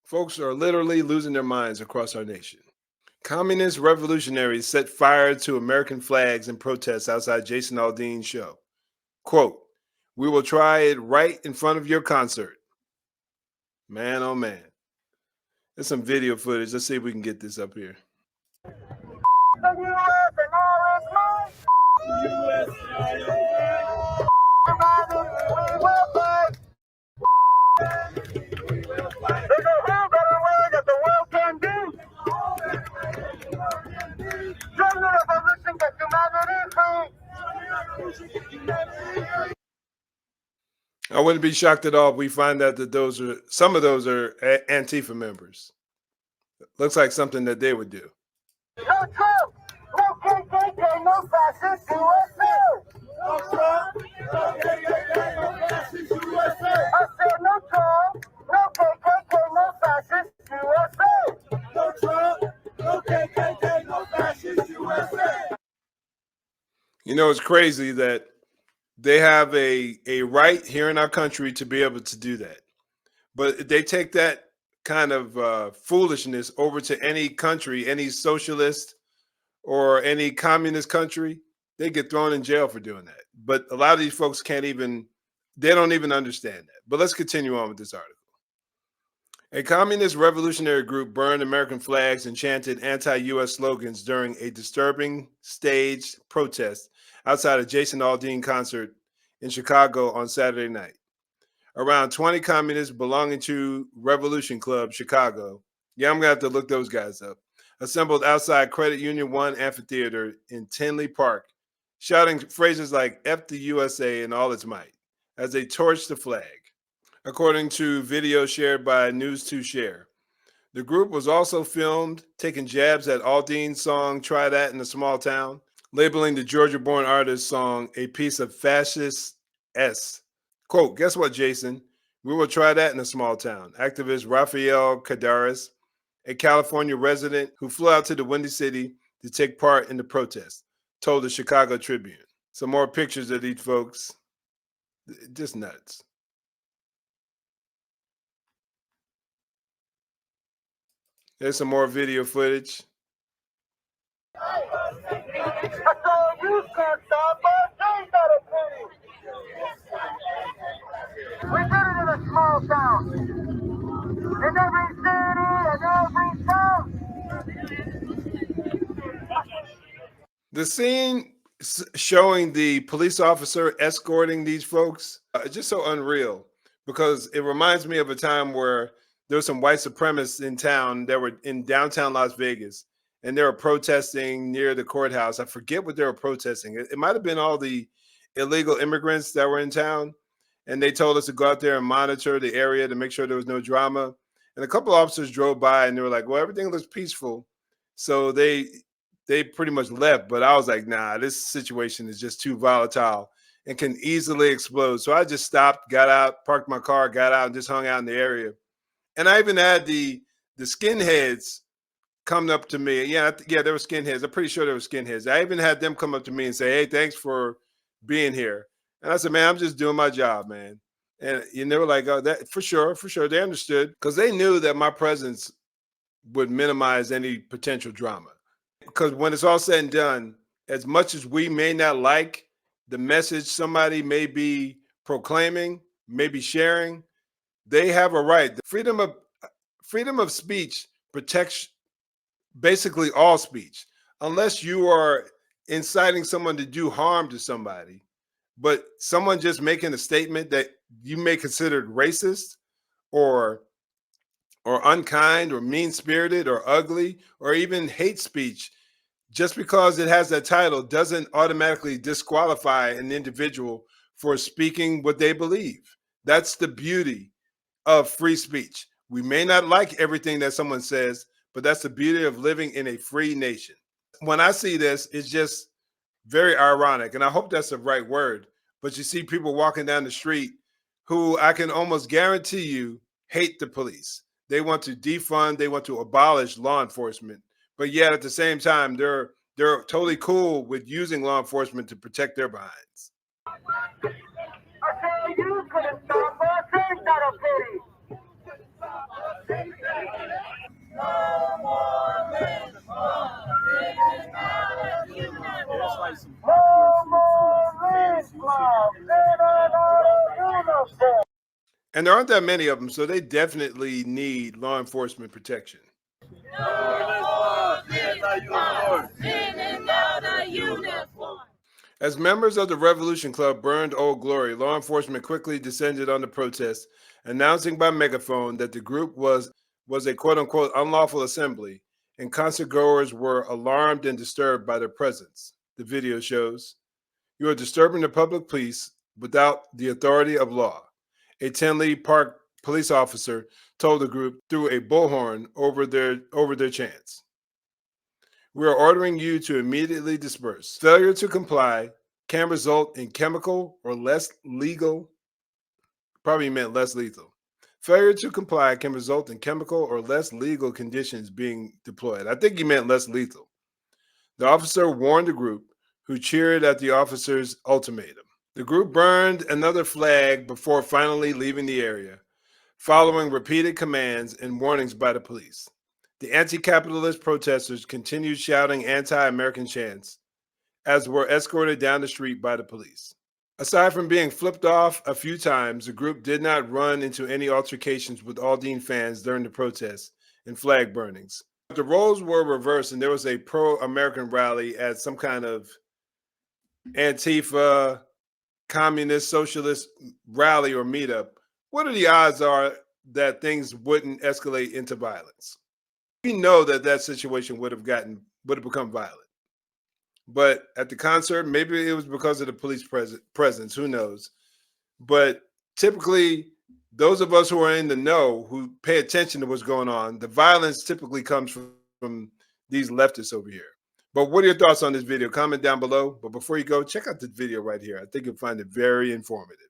Folks are literally losing their minds across our nation. Communist revolutionaries set fire to American flags in protests outside Jason Aldean's show. Quote, "We will try it right in front of your concert." Man, oh man. There's some video footage. Let's see if we can get this up here. I wouldn't be shocked at all if we find out that some of those are Antifa members. Looks like something that they would do. No Trump, no KKK, no fascist USA. No Trump, no KKK, no fascist USA. I said no Trump, no KKK, no fascist USA. No Trump, no KKK, no fascist USA. You know, it's crazy that they have a right here in our country to be able to do that. But they take that kind of foolishness over to any country, any socialist or any communist country, they get thrown in jail for doing that. But a lot of these folks they don't even understand that. But let's continue on with this article. A communist revolutionary group burned American flags and chanted anti-U.S. slogans during a disturbing staged protest outside a Jason Aldean concert in Chicago on Saturday night. Around 20 communists belonging to Revolution Club Chicago, yeah, I'm going to have to look those guys up, assembled outside Credit Union 1 Amphitheater in Tinley Park, shouting phrases like "F the USA" and all its might as they torched the flag. According to video shared by News2Share, the group was also filmed taking jabs at Aldean's song "Try That in a Small Town," labeling the Georgia-born artist's song a piece of fascist S. Quote, "Guess what, Jason? We will try that in a small town." Activist Rafael Cadares, a California resident who flew out to the Windy City to take part in the protest, told the Chicago Tribune. Some more pictures of these folks. Just nuts. There's some more video footage. We did it in a small town. In every city, in every town. The scene showing the police officer escorting these folks is just so unreal, because it reminds me of a time where there were some white supremacists in town that were in downtown Las Vegas, and they were protesting near the courthouse. I forget what they were protesting. It might have been all the illegal immigrants that were in town. And they told us to go out there and monitor the area to make sure there was no drama. And a couple of officers drove by and they were like, "Well, everything looks peaceful." So they pretty much left. But I was like, nah, this situation is just too volatile and can easily explode. So I just stopped, got out, parked my car, got out, and just hung out in the area. And I even had the skinheads come up to me. Yeah, there were skinheads. I'm pretty sure there were skinheads. I even had them come up to me and say, "Hey, thanks for being here." And I said, "Man, I'm just doing my job, man." And they were like, "Oh, that for sure." They understood, because they knew that my presence would minimize any potential drama. Because when it's all said and done, as much as we may not like the message somebody may be proclaiming, maybe sharing, they have a right. The freedom of speech protects basically all speech, unless you are inciting someone to do harm to somebody. But someone just making a statement that you may consider racist or unkind or mean-spirited or ugly or even hate speech, just because it has that title doesn't automatically disqualify an individual for speaking what they believe. That's the beauty of free speech. We may not like everything that someone says, but that's the beauty of living in a free nation. When I see this, it's just very ironic, and I hope that's the right word. But you see people walking down the street who I can almost guarantee you hate the police. They want to defund, they want to abolish law enforcement, but yet at the same time, they're totally cool with using law enforcement to protect their behinds. I said you couldn't stop us, ain't that a pity? No more lynch mob. No more lynch mob. Uniform. And there aren't that many of them, so they definitely need law enforcement protection. As members of the Revolution Club burned Old Glory, law enforcement quickly descended on the protest, announcing by megaphone that the group was a quote-unquote unlawful assembly, and concertgoers were alarmed and disturbed by their presence. The video shows, "You are disturbing the public peace without the authority of law," a Tinley Park police officer told the group through a bullhorn over their chants. "We are ordering you to immediately disperse. Failure to comply can result in chemical or less legal," probably meant less lethal. "Failure to comply can result in chemical or less legal conditions being deployed." I think he meant less lethal. The officer warned the group, who cheered at the officer's ultimatum. The group burned another flag before finally leaving the area, following repeated commands and warnings by the police. The anti-capitalist protesters continued shouting anti-American chants, as were escorted down the street by the police. Aside from being flipped off a few times, the group did not run into any altercations with Aldean fans during the protests and flag burnings. The roles were reversed and there was a pro-American rally at some kind of Antifa, communist, socialist rally or meetup. What are the odds are that things wouldn't escalate into violence? We know that situation would have become violent. But at the concert, maybe it was because of the police presence, who knows? But typically, those of us who are in the know, who pay attention to what's going on, the violence typically comes from these leftists over here. But what are your thoughts on this video? Comment down below. But before you go, check out the video right here. I think you'll find it very informative.